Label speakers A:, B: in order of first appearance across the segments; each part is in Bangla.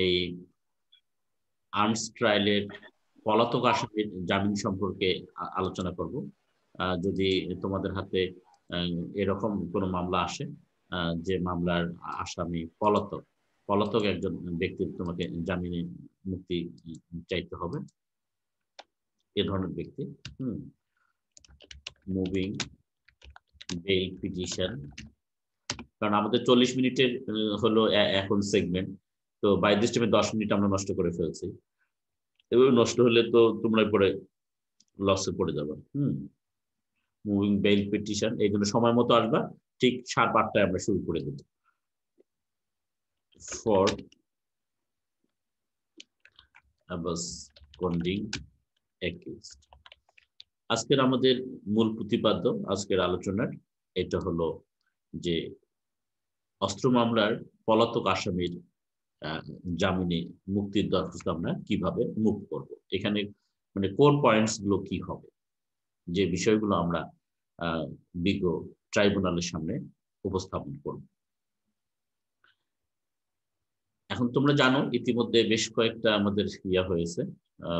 A: এই আর্মস ট্রায়ালের পলাতক আসামির জামিন সম্পর্কে আলোচনা করব। যদি তোমাদের হাতে এরকম কোনো মামলা আসে, যে মামলার আসামি পলাতক পলাতক একজন ব্যক্তির তোমাকে জামিনে মুক্তি চাইতে হবে, এ ধরনের ব্যক্তি মুভিং বেল পিটিশন। কারণ আমাদের 40 মিনিটের হলো এখন সেগমেন্ট, তো বাই দিস টাইমে 10 মিনিট আমরা নষ্ট করে ফেলছি। এভাবে নষ্ট হলে তো তোমরা পরে লসে পড়ে যাবে। মুভিং বেল পিটিশন, এই জন্য সময় মতো আসবা, ঠিক 8:30টায় আমরা শুরু করে দেব। ফর absconding accused, আজকের আমাদের মূল প্রতিপাদ্য, আজকের আলোচনার এটা হলো যে অস্ত্র মামলার পলাতক আসামির জামিনে মুক্তির দরখাস্ত আমরা কিভাবে মুভ করব। এখানে মানে কোর পয়েন্টস গুলো কি হবে, যে বিষয়গুলো আমরা বিজ্ঞ ট্রাইব্যুনালের সামনে উপস্থাপন করব। এখন তোমরা জানো ইতিমধ্যে বেশ কয়েকটা আমাদের ইয়া হয়েছে,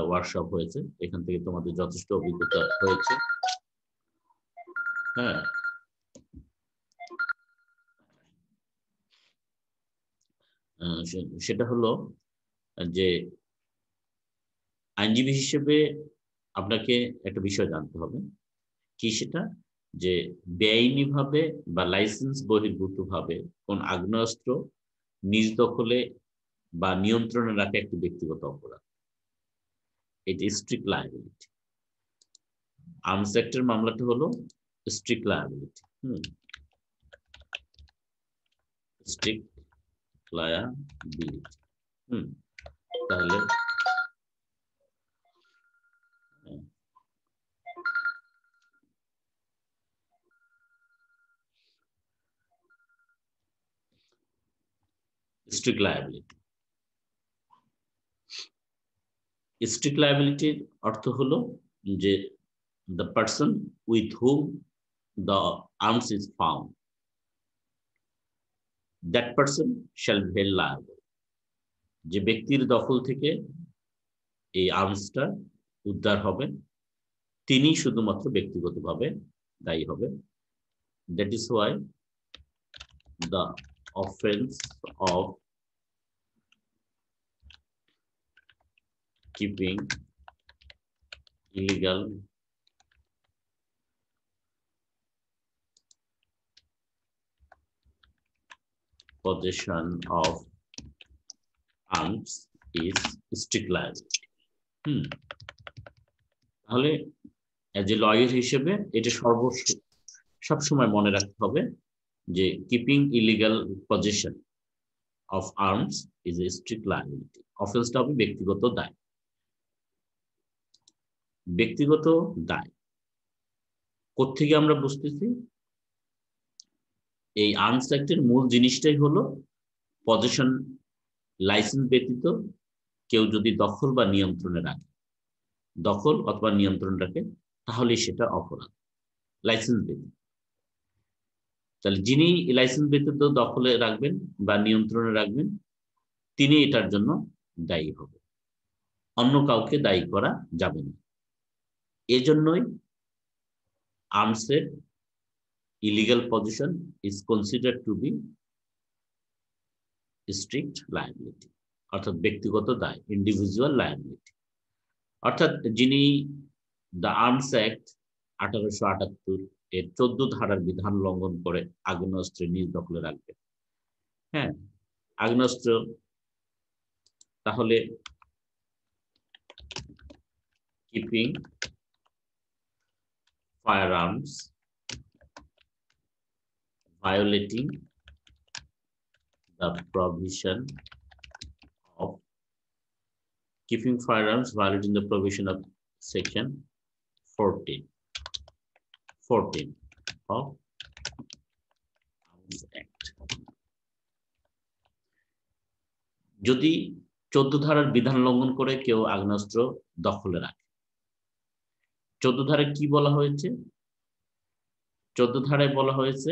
A: ওয়ার্কশপ হয়েছে, এখান থেকে তোমাদের যথেষ্ট অভিজ্ঞতা হয়েছে। হ্যাঁ, সেটা হলো যে আইনজীবী হিসেবে আপনাকে একটা বিষয় জানতে হবে, কি সেটা, যে বেআইনিভাবে বা লাইসেন্স বহির্ভূত ভাবে কোন আগ্নেয়াস্ত্র নিজ দখলে বা নিয়ন্ত্রণে রাখা একটি ব্যক্তিগত অপরাধ, এটি স্ট্রিক্ট লায়াবিলিটি। আর্মস অ্যাক্টের মামলাটা হলো স্ট্রিক্ট লায়াবিলিটি। Strict liability. তাহলে স্ট্রিক্ট লায়াবিলিটি, স্ট্রিক্ট লায়াবিলিটির অর্থ হলো যে the person with whom the arms is found, that person shall be held liable. যে ব্যক্তির দখল থেকে এই আর্মসটা উদ্ধার হবে তিনি শুধুমাত্র ব্যক্তিগতভাবে দায়ী হবে। That is why the offense of keeping illegal possession of arms is strict liability. তাহলে এজ এ লয়ার হিসেবে এটা সবসময় মনে রাখতে হবে যে keeping illegal possession of arms is a strict liability. অফেন্সটা হবে ব্যক্তিগত দায়। ব্যক্তিগত দায় কোত্থেকে আমরা বুঝতেছি? এই আর্মস অ্যাক্টের মূল জিনিসটাই হলো পজেশন লাইসেন্স ব্যতীত কেউ যদি দখল বা নিয়ন্ত্রণে রাখে, দখল অথবা নিয়ন্ত্রণ রাখে, তাহলে সেটা অপরাধ লাইসেন্স ব্যতীত। তাহলে যিনি লাইসেন্স ব্যতীত দখলে রাখবেন বা নিয়ন্ত্রণে রাখবেন তিনি এটার জন্য দায়ী হবে, অন্য কাউকে দায়ী করা যাবে না। এজন্যই আর্মসের illegal position is considered to be strict liability, অর্থাৎ ব্যক্তিগত দায়, ইন্ডিভিজুয়াল লায়াবিলিটি। অর্থাৎ যিনি দ্য আর্মস অ্যাক্ট 1878 এর 14 ধারার বিধান লঙ্ঘন করে আগ্নেয়াস্ত্র নিজ দখলে রাখবে, হ্যাঁ আগ্নেয়াস্ত্র, তাহলে keeping firearms violating the provision of keeping firearms violating the provision of section 14 of Arms Act। যদি 14 ধারার বিধান লঙ্ঘন করে কেউ আগ্নেয়াস্ত্র দখলে রাখে, 14 ধারায় কি বলা হয়েছে? 14 ধারায় বলা হয়েছে,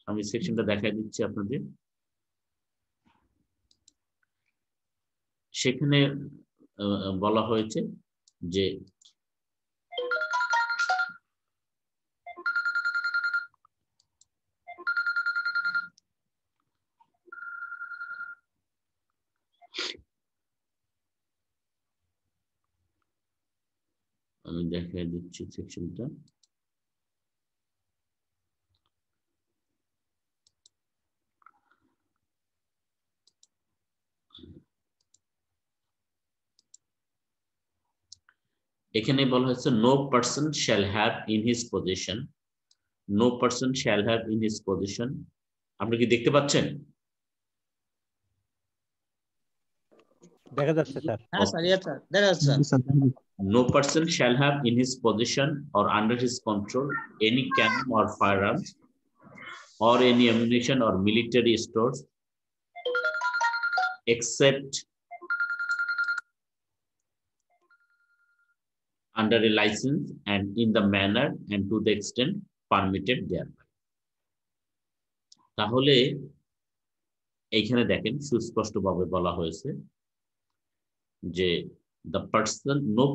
A: আমি সেকশনটা দেখাই দিচ্ছি আপনাদের। সেখানে বলা হয়েছে যে আমি দেখাই দিচ্ছি সেকশনটা। এখানে বলা হয়েছে no person shall have in his position, no person shall have in his position. আপনি কি দেখতে পাচ্ছেন?
B: দেখা যাচ্ছে স্যার।
C: হ্যাঁ স্যার, স্যার দেখা যাচ্ছে।
A: No person shall have in his possession or under his control any cannon or firearms or any ammunition or military stores except under a license and in the manner and to the extent permitted thereby. তাহলে এইখানে দেখেন সুস্পষ্টভাবে বলা হয়েছে যে the person, no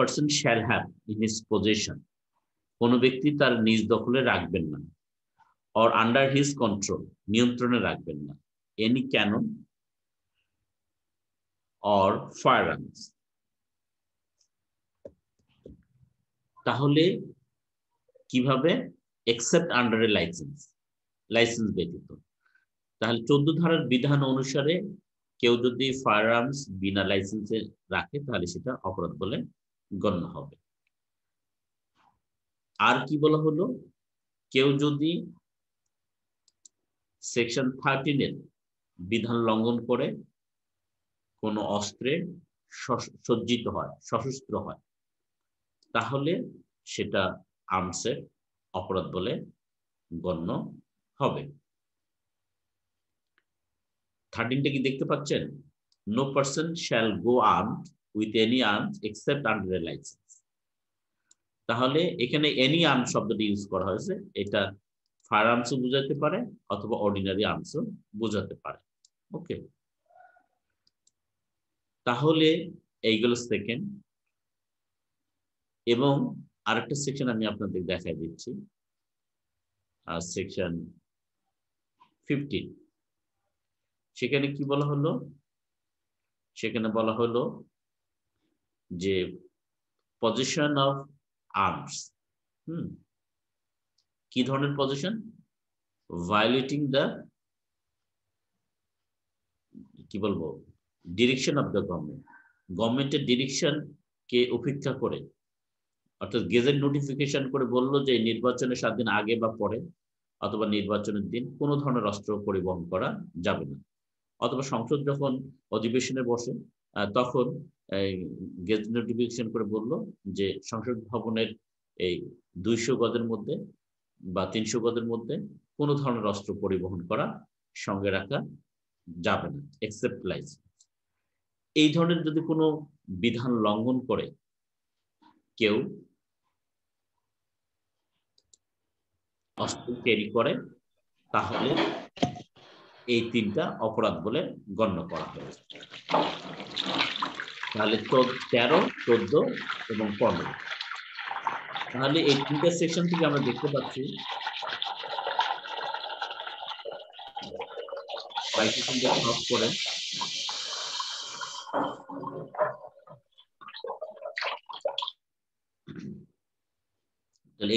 A: person shall have in his possession, কোনো ব্যক্তি তার নিজ দখলে রাখবেন না, or under his control, নিয়ন্ত্রণে রাখবেন না, any cannon or firearms। তাহলে কিভাবে? except under a license, licence ব্যতীত। তাহলে 14 ধারার বিধান অনুসারে কেউ যদি ফায়ার আর্মস বিনা লাইসেন্সে রাখে তাহলে সেটা অপরাধ বলে গণ্য হবে। আর কি বলা হলো? কেউ যদি সেকশন 13 এর বিধান লঙ্ঘন করে কোনো অস্ত্রে সজ্জিত হয়, সশস্ত্র হয়, তাহলে সেটা আর্মসের অপরাধ বলে গণ্য হবে। 13টা কি দেখতে পাচ্ছেন? No person shall go armed with any arms except under a licence. তাহলে এখানে এনি আর্ম শব্দটি ইউজ করা হয়েছে, এটা ফায়ার আর্মসও বোঝাতে পারে অথবা অর্ডিনারি আর্মসও বোঝাতে পারে। ওকে, তাহলে এইগুলো সেকেন্ড। এবং আরেকটা সেকশন আমি আপনাদের দেখাই দিচ্ছি, সেকশন 15। সেখানে কি বলা হলো? সেখানে বলা হলো যে পজিশন অফ আর্মস, কি ধরনের পজিশন? ভায়োলেটিং দ্য, কি বলবো, ডিরেকশন অফ দ্য গভর্নমেন্ট, গভর্নমেন্টের ডিরেকশন কে উপেক্ষা করে, অর্থাৎ গেজেট নোটিফিকেশন করে বললো যে নির্বাচনের 7 দিন আগে বা পরে অথবা নির্বাচনের দিন কোনো ধরনের অস্ত্র পরিবহন করা যাবে না। অথবা সংসদ যখন অধিবেশনে বসে তখন গেজেট নোটিফিকেশন করে বললো যে সংসদ ভবনের এই 200 গজের মধ্যে বা 300 গজের মধ্যে কোনো ধরনের অস্ত্র পরিবহন করা, সঙ্গে রাখা যাবে না এক্সেপ্ট লাইসেন্স। এই ধরনের যদি কোনো বিধান লঙ্ঘন করে কেউ অস্ত্র ক্যারি করে, তাহলে এই 3টা অপরাধ বলে গণ্য করা হয়েছে। তাহলে 13, 14 এবং 15। তাহলে এই 3টা সেকশন থেকে আমরা দেখতে পাচ্ছি করে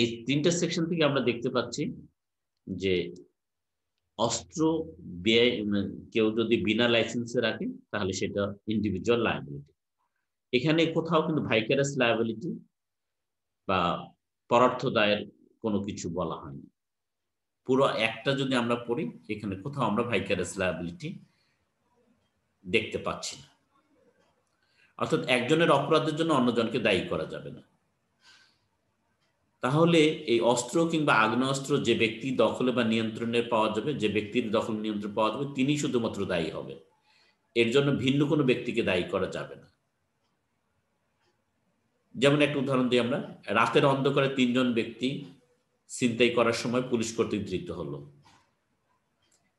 A: এই 3টা সেকশন থেকে আমরা দেখতে পাচ্ছি যে অস্ত্র ব্যয় কেউ যদি বিনা লাইসেন্সে রাখে তাহলে সেটা ইন্ডিভিজুয়াল লায়াবিলিটি। এখানে কোথাও কিন্তু ভাইকারাস লায়াবিলিটি বা পরার্থ দায়ের কোনো কিছু বলা হয়নি। পুরো একটা যদি আমরা পড়ি, এখানে কোথাও আমরা ভাইকারাস লায়াবিলিটি দেখতে পাচ্ছি না। অর্থাৎ একজনের অপরাধের জন্য অন্যজনকে দায়ী করা যাবে না। তাহলে এই অস্ত্র কিংবা আগ্নেয়াস্ত্র যে ব্যক্তি দখলে বা নিয়ন্ত্রণে পাওয়া যাবে, যে ব্যক্তির দখল নিয়ন্ত্রণ পাওয়া যাবে, তিনি শুধুমাত্র দায়ী হবে, এর জন্য ভিন্ন কোনো ব্যক্তিকে দায়ী করা যাবে না। যেমন একটা উদাহরণ দিই আমরা, রাতের অন্ধকারে 3 জন ব্যক্তি ছিনতাই করার সময় পুলিশ কর্তৃক ধৃত হলো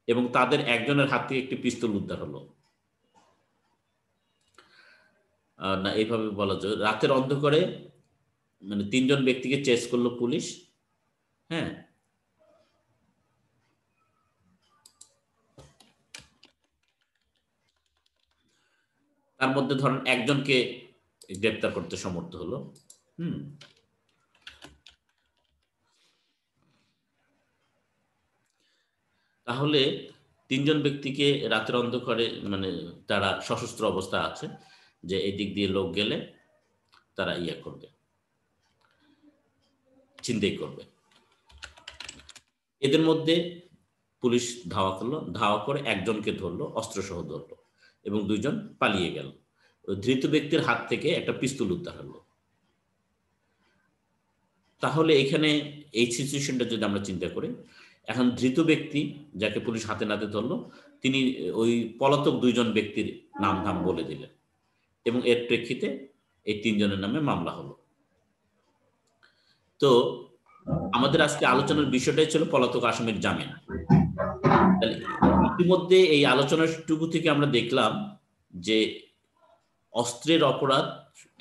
A: এবং তাদের একজনের হাত থেকে একটি পিস্তল উদ্ধার হলো। না এইভাবে বলা যায়, রাতের অন্ধকারে মানে 3 জন ব্যক্তিকে চেস করলো পুলিশ। হ্যাঁ, তার মধ্যে ধরেন একজনকে গ্রেপ্তার করতে সমর্থ হলো। তাহলে 3 জন ব্যক্তিকে রাতের অন্ধকারে মানে তারা সশস্ত্র অবস্থা আছে, যে এই দিক দিয়ে লোক গেলে তারা ইয়ে করবে, ছিনতাই করবে। এদের মধ্যে পুলিশ ধাওয়া করলো, ধাওয়া করে একজনকে ধরলো, অস্ত্রসহ ধরলো এবং 2 জন পালিয়ে গেল। ধৃত ব্যক্তির হাত থেকে একটা পিস্তল উদ্ধার হলো। তাহলে এখানে এই সিচুয়েশনটা যদি আমরা চিন্তা করি, এখন ধৃত ব্যক্তি যাকে পুলিশ হাতে নাতে ধরলো, তিনি ওই পলাতক 2 জন ব্যক্তির নাম ধাম বলে দিলেন এবং এর প্রেক্ষিতে এই 3 জনের নামে মামলা হলো। তো আমাদের আজকে আলোচনার বিষয়টাই ছিল পলাতক আসামির জামিন। ইতিমধ্যে এই আলোচনাটুকু থেকে আমরা দেখলাম যে অস্ত্রের অপরাধ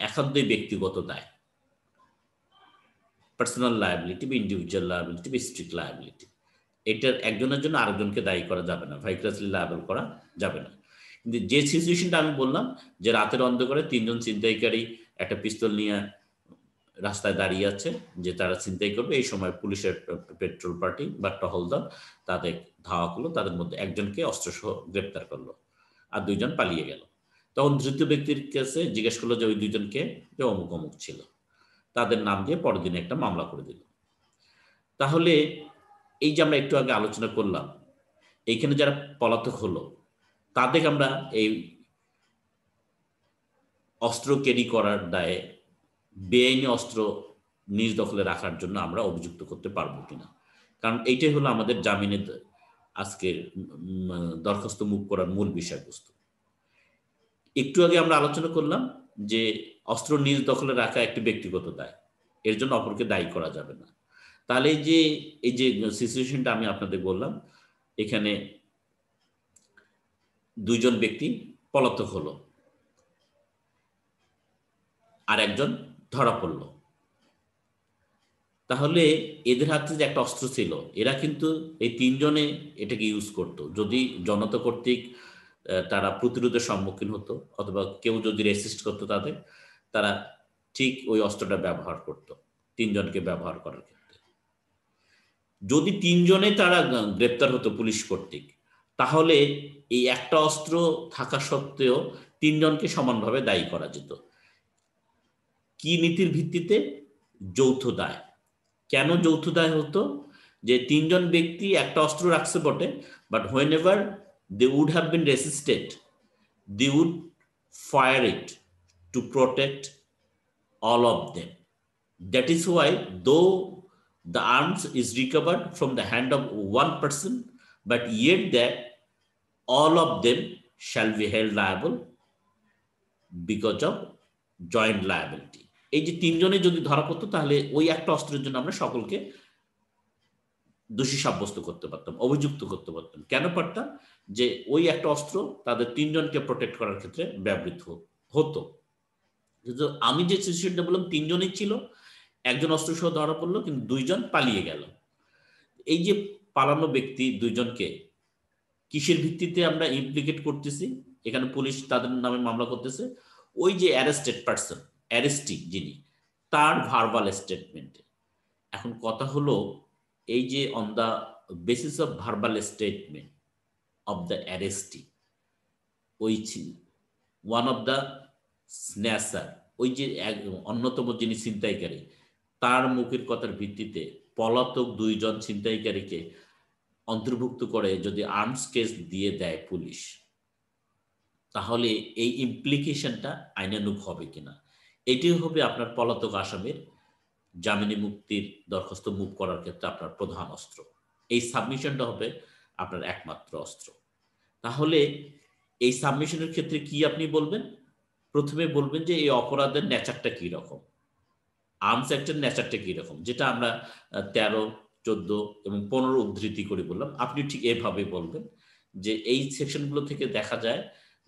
A: একান্তই ব্যক্তিগত দায়, পার্সোনাল লায়াবিলিটি বা ইন্ডিভিজুয়াল লায়াবিলিটি বা স্ট্রিক্ট লায়াবিলিটি। এটার একজনের জন্য আরেকজনকে দায়ী করা যাবে না, ভাইক্রাসলি লায়াবল করা যাবে না। কিন্তু যে সিচুয়েশনটা আমি বললাম যে রাতের অন্ধকারে 3 জন ছিনতাইকারী একটা পিস্তল নিয়ে রাস্তায় দাঁড়িয়ে আছে যে তারা ছিনতাই করবে, এই সময় পুলিশের পেট্রোল পার্টি বা টহল দল তাদের ধাওয়া করলো, তাদের মধ্যে একজনকে অস্ত্রসহ গ্রেপ্তার করলো আর 2 জন পালিয়ে গেল। তখন ধৃত ব্যক্তির কাছে জিজ্ঞেস করলো যে ওই 2 জনকে, যে অমুক অমুক ছিল, তাদের নাম দিয়ে পরের দিনে একটা মামলা করে দিল। তাহলে এই যে আমরা একটু আগে আলোচনা করলাম, এইখানে যারা পলাতক হলো তাদের আমরা এই অস্ত্র ক্যারি করার দায়ে বেআইনি অস্ত্র নিজ দখলে রাখার জন্য আমরা অভিযুক্ত করতে পারবো কিনা, কারণ এইটাই হলো আমাদের জামিনের আজকে দরখাস্ত মুভ করার মূল বিষয়বস্তু। একটু আগে আমরা আলোচনা করলাম যে অস্ত্র নিজ দখলে রাখা একটি ব্যক্তিগত দায়, এর জন্য অপরকে দায়ী করা যাবে না। তাহলে এই যে সিচুয়েশনটা আমি আপনাদের বললাম, এখানে 2 জন ব্যক্তি পলাতক হলো আর একজন ধরা পড়ল। তাহলে এদের হাতে যে একটা অস্ত্র ছিল, এরা কিন্তু এই 3 জনে এটাকে ইউজ করতো। যদি জনতা কর্তৃক তারা প্রতিরোধের সম্মুখীন হতো অথবা কেউ যদি রেসিস্ট করতো তাদের, তারা ঠিক ওই অস্ত্রটা ব্যবহার করত 3 জনকে ব্যবহার করার ক্ষেত্রে। যদি 3 জনে তারা গ্রেপ্তার হতো পুলিশ কর্তৃক, তাহলে এই একটা অস্ত্র থাকা সত্ত্বেও 3 জনকে সমানভাবে দায়ী করা যেত। কি নীতির ভিত্তিতে? যৌথ দায়। কেন যৌথ দায় হতো? যে 3 জন ব্যক্তি একটা অস্ত্র রাখছে বটে, but whenever they would have been resisted, they would fire it to protect all of them. That is why, though the arms is recovered from the hand of one person, but yet that all of them shall be held liable because of joint liability. এই যে 3 জনে যদি ধরা পড়তো, তাহলে ওই একটা অস্ত্রের জন্য আমরা সকলকে দোষী সাব্যস্ত করতে পারতাম, অভিযুক্ত করতে পারতাম। কেন পারতাম? যে ওই একটা অস্ত্র তাদের 3 জনকে প্রোটেক্ট করার ক্ষেত্রে ব্যবহৃত হতো। কিন্তু আমি যে সিচুয়েশনটা বললাম, 3 জনই ছিল, একজন অস্ত্র সহ ধরা পড়লো, কিন্তু 2 জন পালিয়ে গেল। এই যে পালানো ব্যক্তি 2 জনকে কিসের ভিত্তিতে আমরা ইমপ্লিকেট করতেছি? এখানে পুলিশ তাদের নামে মামলা করতেছে ওই যে অ্যারেস্টেড পারসন, অ্যারেস্টি যিনি, তার ভার্বাল স্টেটমেন্টে। এখন কথা হলো, এই যে on the basis of verbal statement of the arrestee, ওই ওয়ান অফ দ্য স্ন্যাচার, ওই যে অন্যতম যিনি ছিনতাইকারী, তার মুখের কথার ভিত্তিতে পলাতক 2 জন ছিনতাইকারীকে অন্তর্ভুক্ত করে যদি আর্মস কেস দিয়ে দেয় পুলিশ, তাহলে এই ইমপ্লিকেশনটা আইনানুগ হবে কিনা, এটি হবে আপনার পলাতক আসামির জামিনী মুক্তির দরখাস্ত মুভ করার ক্ষেত্রে আপনার প্রধান অস্ত্র। এই সাবমিশনটা হবে আপনার একমাত্র অস্ত্র। তাহলে এই সাবমিশনের ক্ষেত্রে কি আপনি বলবেন? প্রথমে বলবেন যে এই অপরাধের নেচারটা কি রকম, আর্মস অ্যাক্টের নেচারটা কি রকম, যেটা আমরা 13, 14 এবং 15 উদ্ধৃতি করে বললাম। আপনি ঠিক এভাবে বলবেন যে এই সেকশনগুলো থেকে দেখা যায়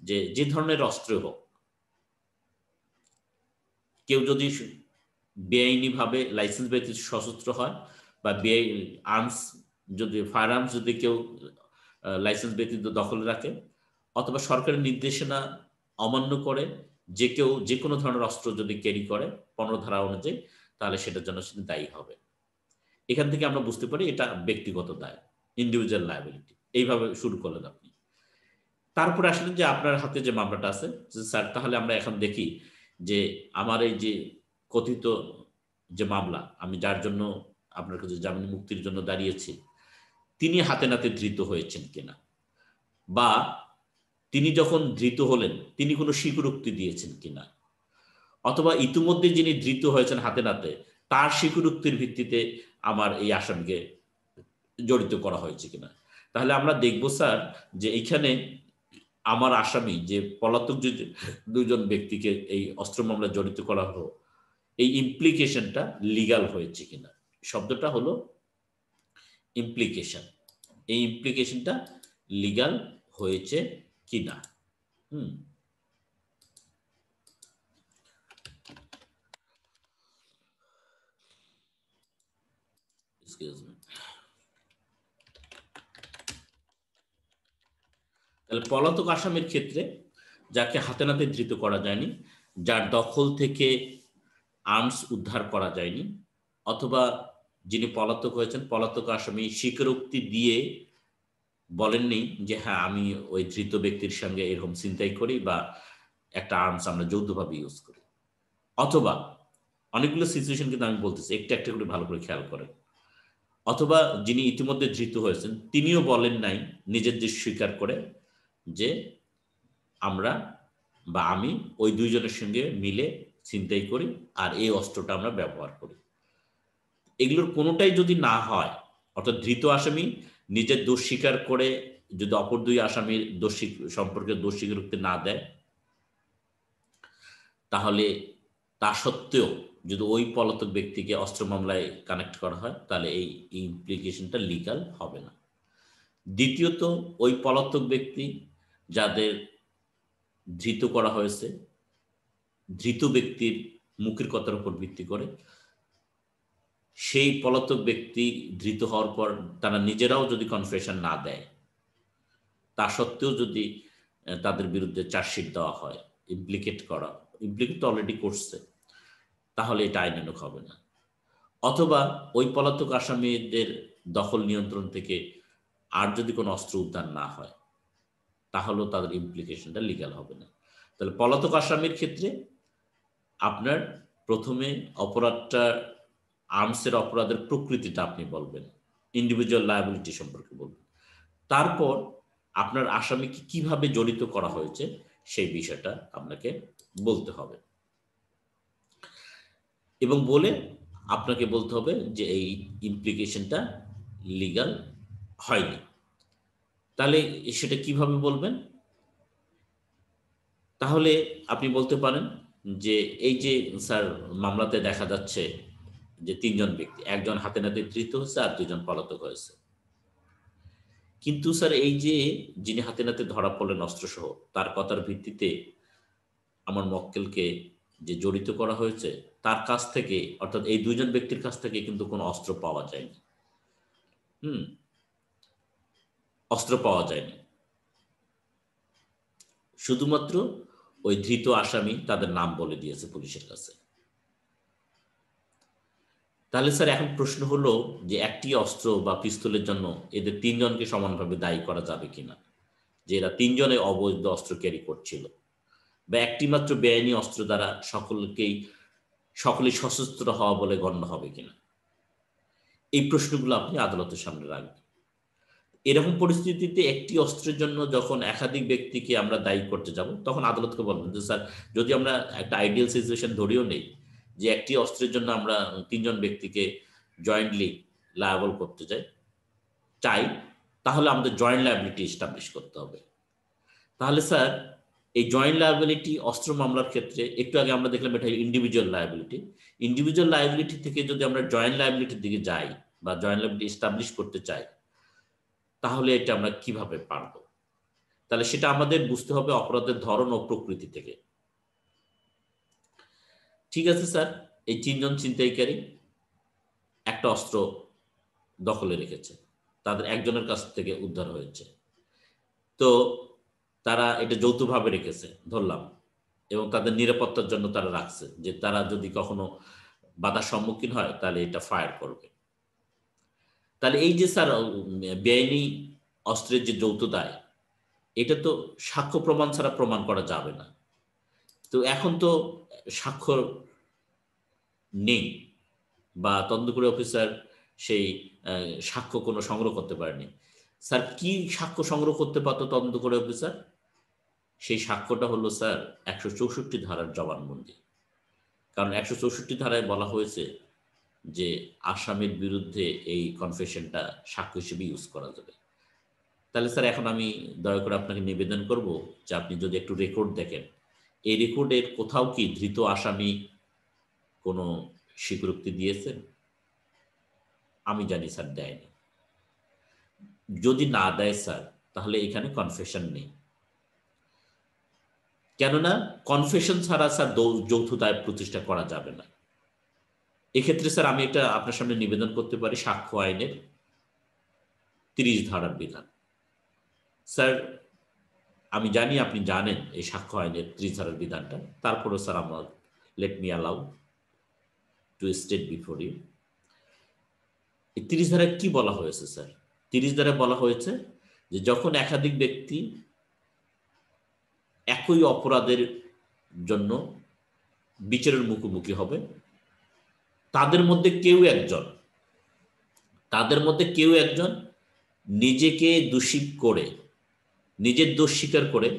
A: যে যে ধরনের অস্ত্র হোক, কেউ যদি বেআইনিভাবে লাইসেন্স ব্যতীত সশস্ত্র হয় বা আর্মস যদি ফায়ার আর্মস যদি কেউ লাইসেন্স ব্যতীত দখল রাখে অথবা সরকারের নির্দেশনা অমান্য করে যে কেউ যে কোনো ধরনের অস্ত্র যদি ক্যারি করে 15 ধারা অনুযায়ী, তাহলে সেটার জন্য সে দায়ী হবে। এখান থেকে আমরা বুঝতে পারি এটা ব্যক্তিগত দায়, ইন্ডিভিজুয়াল লায়াবিলিটি। এইভাবে শুরু করলেন আপনি। তারপরে আসলে যে আপনার হাতে যে মামলাটা আছে, স্যার তাহলে আমরা এখন দেখি যে আমার এই যে কথিত যে মামলা, আমি যার জন্য আপনার কাছে জামিন মুক্তির জন্য দাঁড়িয়েছি, তিনি হাতে নাতে ধৃত হয়েছেন কিনা, বা তিনি যখন ধৃত হলেন তিনি কোনো স্বীকারোক্তি দিয়েছেন কিনা, অথবা ইতিমধ্যে যিনি ধৃত হয়েছেন হাতে নাতে তার স্বীকারোক্তির ভিত্তিতে আমার এই আসামিকে জড়িত করা হয়েছে কিনা। তাহলে আমরা দেখব স্যার যে এইখানে আমার আসামি যে পলাতক যে দুজন ব্যক্তিকে এই অস্ত্র মামলা জড়িত করা হলো, এই ইমপ্লিকেশনটা লিগাল হয়েছে কিনা। শব্দটা হলো ইমপ্লিকেশন। এই ইমপ্লিকেশনটা লিগাল হয়েছে কিনা। তাহলে পলাতক আসামির ক্ষেত্রে যাকে হাতে নাতে ধৃত করা যায়নি, যার দখল থেকে আর্মস উদ্ধার করা যায়নি, অথবা যিনি পলাতক হয়েছেন পলাতক আসামি স্বীকারোক্তি দিয়ে বলেননি যে হ্যাঁ আমি ওই ধৃত ব্যক্তির সঙ্গে এরকম ছিনতাই করি বা একটা আর্মস আমরা যৌথভাবে ইউজ করি, অথবা অনেকগুলো সিচুয়েশন কিন্তু আমি বলতেছি, একটা একটা করে ভালো করে খেয়াল করেন, অথবা যিনি ইতিমধ্যে ধৃত হয়েছেন তিনিও বলেন নাই নিজের দোষ স্বীকার করে যে আমরা বা আমি ওই দুইজনের সঙ্গে মিলে ছিনতাই করি আর এই অস্ত্রটা আমরা ব্যবহার করি। এগুলোর কোনোটাই যদি না হয়, অর্থাৎ ধৃত আসামি নিজের দোষ স্বীকার করে যদি অপর দুই আসামির দোষ সম্পর্কে দোষ স্বীকারোক্তি না দেয়, তাহলে তা সত্ত্বেও যদি ওই পলাতক ব্যক্তিকে অস্ত্র মামলায় কানেক্ট করা হয়, তাহলে এই ইমপ্লিকেশনটা লিগাল হবে না। দ্বিতীয়ত, ওই পলাতক ব্যক্তি যাদের ধৃত করা হয়েছে, ধৃত ব্যক্তির মুখের কথার উপর ভিত্তি করে সেই পলাতক ব্যক্তি ধৃত হওয়ার পর তারা নিজেরাও যদি কনফেশন না দেয়, তা সত্ত্বেও যদি তাদের বিরুদ্ধে চার্জশিট দেওয়া হয়, ইমপ্লিকেট তো অলরেডি করছে, তাহলে এটা আইনানুগ হবে না। অথবা ওই পলাতক আসামিদের দখল নিয়ন্ত্রণ থেকে আর যদি কোনো অস্ত্র উদ্ধার না হয়, তাহলেও তাদের ইমপ্লিকেশনটা লিগ্যাল হবে না। তাহলে পলাতক আসামির ক্ষেত্রে আপনার প্রথমে অপরাধটা আর্মসের অপরাধের প্রকৃতিটা আপনি বলবেন, ইন্ডিভিজুয়াল লায়াবিলিটি সম্পর্কে বলবেন, তারপর আপনার আসামিকে কিভাবে জড়িত করা হয়েছে সেই বিষয়টা আপনাকে বলতে হবে, এবং বলে আপনাকে বলতে হবে যে এই ইমপ্লিকেশনটা লিগ্যাল হয়নি। তাহলে সেটা কিভাবে বলবেন? তাহলে আপনি বলতে পারেন যে এই যে স্যার মামলাতে দেখা যাচ্ছে যে 3 জন ব্যক্তি, একজন হাতে নাতে ধৃত হয়েছে আর 2 জন পলাতক হয়েছে, কিন্তু স্যার এই যে যিনি হাতে নাতে ধরা পড়লেন অস্ত্রসহ, তার কথার ভিত্তিতে আমার মক্কেলকে যে জড়িত করা হয়েছে তার কাছ থেকে, অর্থাৎ এই 2 জন ব্যক্তির কাছ থেকে কিন্তু কোনো অস্ত্র পাওয়া যায়নি। অস্ত্র পাওয়া যায়নি, শুধুমাত্র ওই ধৃত আসামি তাদের নাম বলে দিয়েছে পুলিশের কাছে। তাহলে স্যার এখন প্রশ্ন হলো যে একটি অস্ত্র বা পিস্তলের জন্য এদের 3 জনকে সমানভাবে দায়ী করা যাবে কিনা, যে এরা 3 জনে অবৈধ অস্ত্র ক্যারি করছিল, বা একটি মাত্র বেআইনি অস্ত্র দ্বারা সকলেই সশস্ত্র হওয়া বলে গণ্য হবে কিনা। এই প্রশ্নগুলো আপনি আদালতের সামনে রাখবেন। এরকম পরিস্থিতিতে একটি অস্ত্রের জন্য যখন একাধিক ব্যক্তিকে আমরা দায়ী করতে যাব, তখন আদালতকে বলবেন যে স্যার যদি আমরা একটা আইডিয়াল সিচুয়েশন ধরেও নেই যে একটি অস্ত্রের জন্য আমরা 3 জন ব্যক্তিকে জয়েন্টলি লায়াবল করতে চাই, তাহলে আমাদের জয়েন্ট লায়াবিলিটি এস্টাবলিশ করতে হবে। তাহলে স্যার এই জয়েন্ট লায়াবিলিটি অস্ত্র মামলার ক্ষেত্রে একটু আগে আমরা দেখলাম এটা ইন্ডিভিজুয়াল লায়াবিলিটি থেকে যদি আমরা জয়েন্ট লায়াবিলিটির দিকে যাই বা জয়েন্ট লায়াবিলিটি এস্টাবলিশ করতে চাই, তাহলে এটা আমরা কিভাবে পারব? তাহলে সেটা আমাদের বুঝতে হবে অপরাধের ধরন ও প্রকৃতি থেকে। ঠিক আছে স্যার, এই 3 জন ছিনতাইকারী একটা অস্ত্র দখলে রেখেছে, তাদের একজনের কাছ থেকে উদ্ধার হয়েছে, তো তারা এটা যৌথভাবে রেখেছে ধরলাম, এবং তাদের নিরাপত্তার জন্য তারা রাখছে যে তারা যদি কখনো বাধার সম্মুখীন হয় তাহলে এটা ফায়ার করবে। তাহলে এই যে স্যার বেআইনি অস্ত্রের যে যৌথ দায়, এটা তো সাক্ষ্য প্রমাণ ছাড়া প্রমাণ করা যাবে না। তো এখন তো সাক্ষ্য নেই, বা তদন্তকারী অফিসার সেই সাক্ষ্য কোনো সংগ্রহ করতে পারেনি। স্যার কি সাক্ষ্য সংগ্রহ করতে পারতো তদন্তকারী অফিসার? সেই সাক্ষ্যটা হলো স্যার 164 ধারার জবানবন্দি। কারণ 164 ধারায় বলা হয়েছে যে আসামির বিরুদ্ধে এই কনফেশনটা সাক্ষ্য হিসেবে ইউজ করা যাবে। তাহলে স্যার এখন আমি দয়া করে আপনাকে নিবেদন করব যে আপনি যদি একটু রেকর্ড দেখেন, এই রেকর্ডের কোথাও কি ধৃত আসামি কোনো স্বীকারোক্তি দিয়েছেন? আমি জানি স্যার দেয়নি। যদি না দেয় স্যার, তাহলে এখানে কনফেশন নেই। কেননা কনফেশন ছাড়া স্যার যৌথ দায় প্রতিষ্ঠা করা যাবে না। এক্ষেত্রে স্যার আমি এটা আপনার সামনে নিবেদন করতে পারি সাক্ষ্য আইনের 30 ধারার বিধান। স্যার আমি জানি আপনি জানেন এই সাক্ষ্য আইনের 30 ধারার বিধানটা, তারপরেও স্যার আমার let me allow to state before you. এই 30 ধারায় কি বলা হয়েছে স্যার? 30 ধারায় বলা হয়েছে যে যখন একাধিক ব্যক্তি একই অপরাধের জন্য বিচারের মুখোমুখি হবে, তাদের মধ্যে কেউ একজন নিজেকে দোষী করে, নিজের দোষ স্বীকার করে,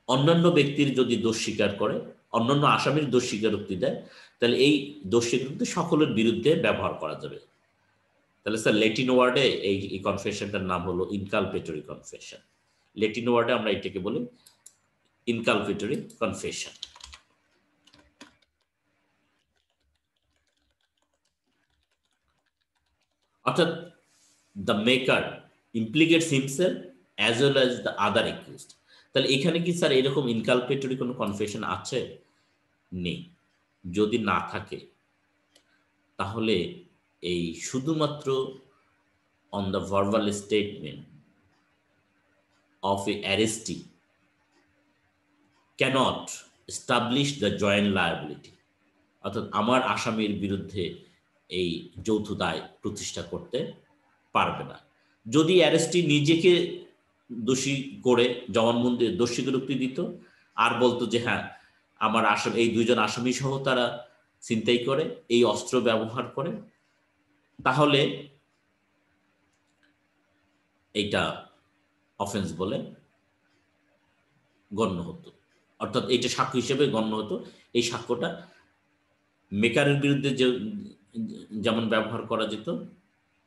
A: অন্যান্য ব্যক্তির যদি দোষ স্বীকার করে, অন্যান্য আসামির দোষ স্বীকারোক্তি দেয়, তাহলে এই দোষ স্বীকারোক্তি সকলের বিরুদ্ধে ব্যবহার করা যাবে। তাহলে স্যার ল্যাটিন ওয়ার্ডে এই কনফেশনটার নাম হলো ইনকালপেটরি কনফেশন। ল্যাটিন ওয়ার্ডে আমরা এটাকে বলি ইনকালপেটরি কনফেশন। অর্থাৎ the maker implicates himself as well as the other accused। তাহলে এখানে কি স্যার এরকম ইনকালপেটরি কোনো কনফেশন আছে? নেই। যদি না থাকে তাহলে এই শুধুমাত্র on the verbal statement of a arrestee cannot establish the joint liability, অর্থাৎ আমার আসামির বিরুদ্ধে এই যৌথ দায় প্রতিষ্ঠা করতে পারবে না। যদি অ্যারেস্টি নিজেকে দোষী করে জবানবন্দি দোষ স্বীকারোক্তি দিত আর বলতো যে হ্যাঁ আমার আসামি, এই 2 জন আসামি সহ তারা ছিনতাই করে, এই অস্ত্র ব্যবহার করে, তাহলে এইটা অফেন্স বলে গণ্য হতো, অর্থাৎ এইটা সাক্ষ্য হিসেবে গণ্য হতো। এই সাক্ষ্যটা মেকারের বিরুদ্ধে যেমন ব্যবহার করা যেত,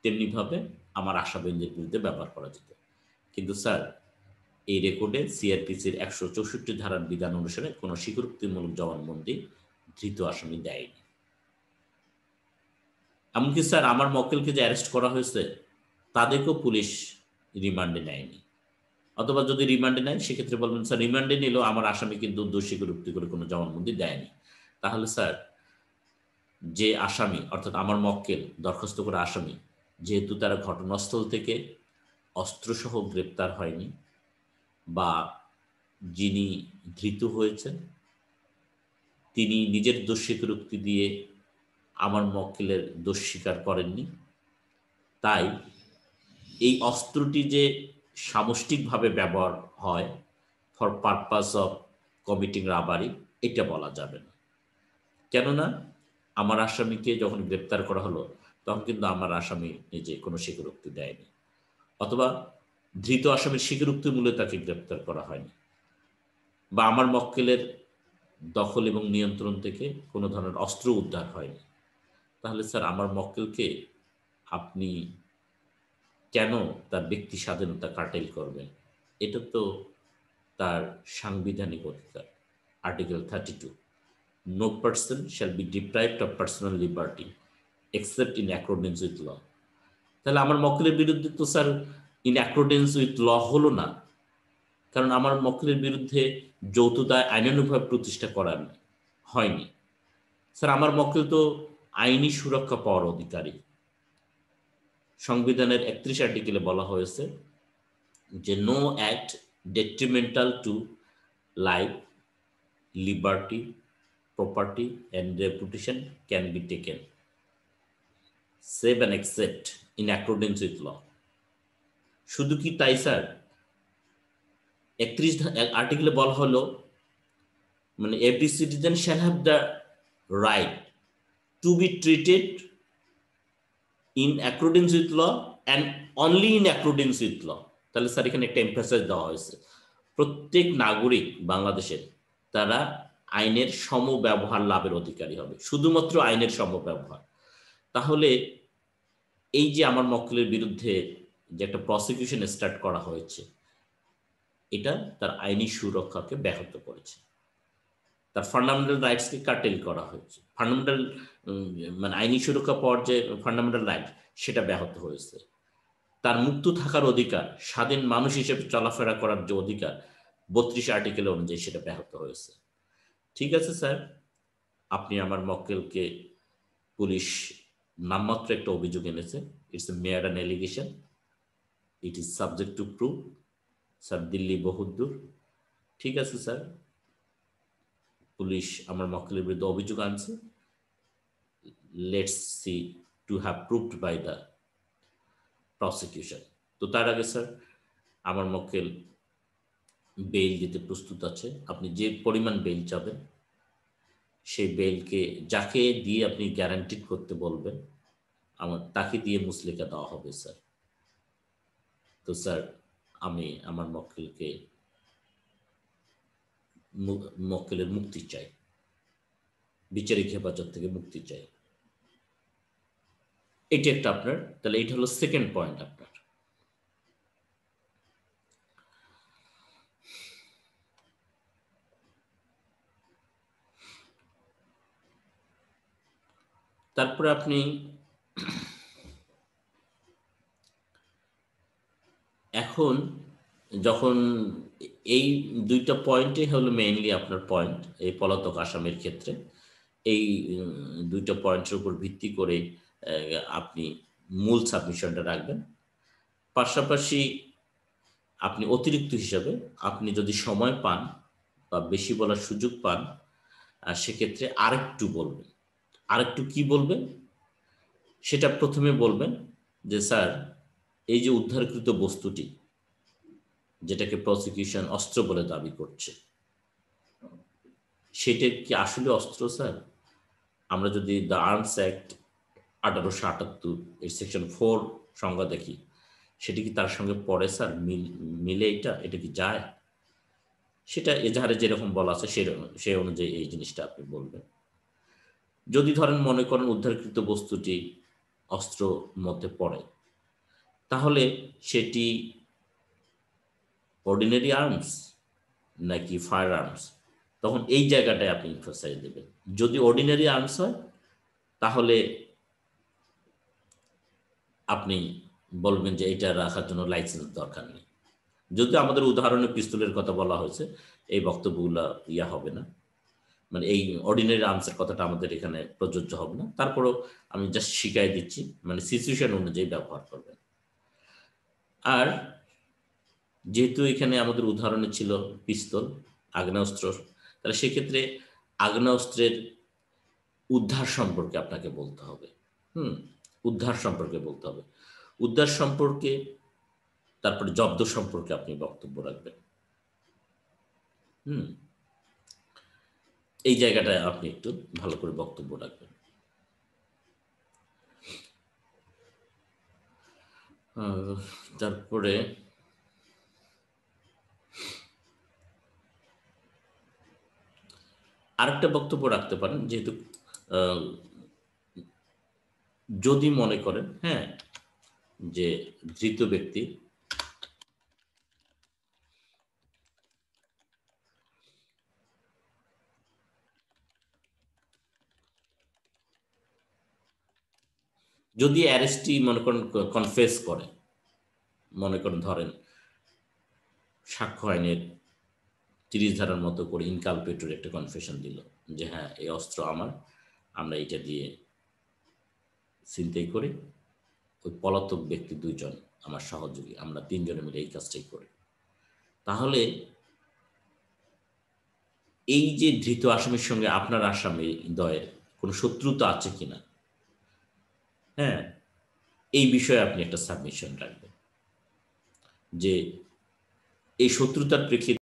A: তেমনিভাবে আমার আসামিদের বিরুদ্ধে ব্যবহার করা যেত। কিন্তু স্যার এই রেকর্ডে সিআরপিসির 164 ধারার বিধান অনুসারে কোনো স্বীকারোক্তিমূলক জবানবন্দি ধৃত আসামি দেয়নি। এমনকি স্যার আমার মক্কেলকে যে অ্যারেস্ট করা হয়েছে তাদেরকেও পুলিশ রিমান্ডে নেয়নি, অথবা যদি রিমান্ডে নেয় সেক্ষেত্রে বলবেন স্যার রিমান্ডে নিলেও আমার আসামি কিন্তু দোষ স্বীকারোক্তি করে কোনো জবানবন্দি দেয়নি। তাহলে স্যার যে আসামি অর্থাৎ আমার মক্কেল দরখাস্ত করা আসামি, যেহেতু তারা ঘটনাস্থল থেকে অস্ত্রসহ গ্রেপ্তার হয়নি, বা যিনি ধৃত হয়েছেন তিনি নিজের দোষ স্বীকারোক্তি দিয়ে আমার মক্কেলের দোষ স্বীকার করেননি, তাই এই অস্ত্রটি যে সামষ্টিকভাবে ব্যবহার হয় for purpose of committing robbery, এটা বলা যাবে না। কেননা আমার আসামিকে যখন গ্রেপ্তার করা হলো তখন কিন্তু আমার আসামি নিজে কোনো স্বীকারোক্তি দেয়নি, অথবা ধৃত আসামির স্বীকারোক্তি মূলে তাকে গ্রেপ্তার করা হয়নি, বা আমার মক্কেলের দখল এবং নিয়ন্ত্রণ থেকে কোনো ধরনের অস্ত্র উদ্ধার হয়নি। তাহলে স্যার আমার মক্কেলকে আপনি কেন তার ব্যক্তি স্বাধীনতা কার্টেল করবেন? এটা তো তার সাংবিধানিক অধিকার, article 32, no person shall be deprived of personal liberty except in accordance with law. তাহলে আমার মক্কেলের বিরুদ্ধে তো sir in accordance with law হলো না, কারণ আমার মক্কেলের বিরুদ্ধে যৌথ দায় আইনানুগভাবে প্রতিষ্ঠা করা হয়নি। স্যার আমার মক্কেল তো আইনি সুরক্ষা পাওয়ার অধিকারী। সংবিধানের 31 আর্টিকেলে বলা হয়েছে যে no act detrimental to life, liberty, property and reputation can be taken save and except in accordance with law. শুধু কি তাই স্যার, 31 আর্টিকেলে বলা হলো মানে every citizen shall have the right to be treated in accordance with law and only in accordance with law. তাহলে স্যার এখানে একটা এমফাসাইজ দেওয়া হয়েছে, প্রত্যেক নাগরিক বাংলাদেশের তারা আইনের সমব্যবহার লাভের অধিকারী হবে, শুধুমাত্র আইনের সমব্যবহার। তাহলে এই যে আমার মক্কেলের বিরুদ্ধে যে একটা প্রসিকিউশন স্টার্ট করা হয়েছে, এটা তার আইনি সুরক্ষাকে ব্যাহত করেছে, তার ফান্ডামেন্টাল রাইটসকে কাটেল করা হয়েছে। ফান্ডামেন্টাল মানে আইনি সুরক্ষা পাওয়ার যে ফান্ডামেন্টাল রাইট সেটা ব্যাহত হয়েছে। তার মুক্ত থাকার অধিকার, স্বাধীন মানুষ হিসেবে চলাফেরা করার যে অধিকার 32 আর্টিকেল অনুযায়ী সেটা ব্যাহত হয়েছে। ঠিক আছে স্যার, আপনি আমার মক্কেলকে, পুলিশ নামমাত্র একটা অভিযোগ এনেছে, it's a mere an allegation, it is subject to prove. Sir Delhi বহুত দূর। ঠিক আছে স্যার, পুলিশ আমার মক্কেলের বিরুদ্ধে অভিযোগ আনছে, let's see to have proved by the prosecution. তো তার আগে স্যার আমার মক্কেল বেইল দিতে প্রস্তুত আছে। আপনি যে পরিমাণ বেইল চাবেন সেই বেইলকে যাকে দিয়ে আপনি গ্যারান্টিড করতে বলবেন আমার তাকে দিয়ে মুসলিকা দেওয়া হবে স্যার। তো স্যার আমি আমার মক্কেলের মুক্তি চাই, বিচারিক হেফাজত থেকে মুক্তি চাই। এটি একটা আপনার, তাহলে এটা হলো সেকেন্ড পয়েন্ট আপনার। তারপরে আপনি এখন যখন এই দুইটা পয়েন্টই হলো মেইনলি আপনার পয়েন্ট এই পলাতক আসামির ক্ষেত্রে, এই দুইটা পয়েন্টের উপর ভিত্তি করে আপনি মূল সাবমিশনটা রাখবেন। পাশাপাশি আপনি অতিরিক্ত হিসাবে আপনি যদি সময় পান বা বেশি বলার সুযোগ পান, সেক্ষেত্রে আরেকটু বলবেন। আরেকটু কি বলবেন সেটা প্রথমে বলবেন যে স্যার এই যে উদ্ধারকৃত বস্তুটি যেটাকে প্রসিকিউশন অস্ত্র বলে দাবি করছে, সেটা কি আসলে অস্ত্র স্যার? আমরা যদি দ্য আর্মস অ্যাক্ট 1878 এর সেকশন 4 সংজ্ঞা দেখি, সেটি কি তার সঙ্গে পড়ে স্যার? মিলে এটা কি যায়? সেটা এজাহারে যেরকম বলা আছে সেই অনুযায়ী এই জিনিসটা আপনি বলবেন। যদি ধরেন মনে করেন উদ্ধারকৃত বস্তুটি অস্ত্র মধ্যে পড়ে, তাহলে সেটি অর্ডিনারি আর্মস নাকি ফায়ার আর্মস, তখন এই জায়গাটায় আপনি এমফাসাইজ দেবেন। যদি অর্ডিনারি আর্মস হয় তাহলে আপনি বলবেন যে এটা রাখার জন্য লাইসেন্স দরকার নেই। যদি আমাদের উদাহরণে পিস্তলের কথা বলা হয়েছে, এই বক্তব্যগুলো হবে না, মানে এই অর্ডিনারি আর্মসের কথাটা আমাদের এখানে প্রযোজ্য হবে না। তারপরেও আমি জাস্ট শিখাই দিচ্ছি, মানে সিচুয়েশন অনুযায়ী ব্যবহার করবেন। আর যেহেতু এখানে আমাদের উদাহরণে ছিল পিস্তল, আগ্নেয়াস্ত্র, তাহলে সেক্ষেত্রে আগ্নেয়াস্ত্রের উদ্ধার সম্পর্কে আপনাকে বলতে হবে। উদ্ধার সম্পর্কে বলতে হবে, উদ্ধার সম্পর্কে, তারপরে জব্দ সম্পর্কে আপনি বক্তব্য রাখবেন। এই জায়গাটায় আপনি একটু ভালো করে বক্তব্য রাখবেন। তারপরে আরেকটা বক্তব্য রাখতে পারেন, যেহেতু যদি মনে করেন যে ধৃত ব্যক্তি যদি অ্যারেস্টই মনে করেন কনফেস করে, মনে করেন ধরেন সাক্ষ্য আইনের 30 ধারার মতো করে ইনকালপেটর একটা কনফেশন দিল যে হ্যাঁ এই অস্ত্র আমার, আমরা এটা দিয়ে ছিনতাই করে ওই পলাতক ব্যক্তি 2 জন আমার সহযোগী, আমরা 3 জনে মিলে এই কাজটাই করি। তাহলে এই যে ধৃত আসামির সঙ্গে আপনার আসামি দ্বয়ের কোনো শত্রুতা আছে কিনা, হ্যাঁ, এই বিষয়ে আপনি একটা সাবমিশন রাখবেন যে এই শত্রুতার প্রেক্ষিতে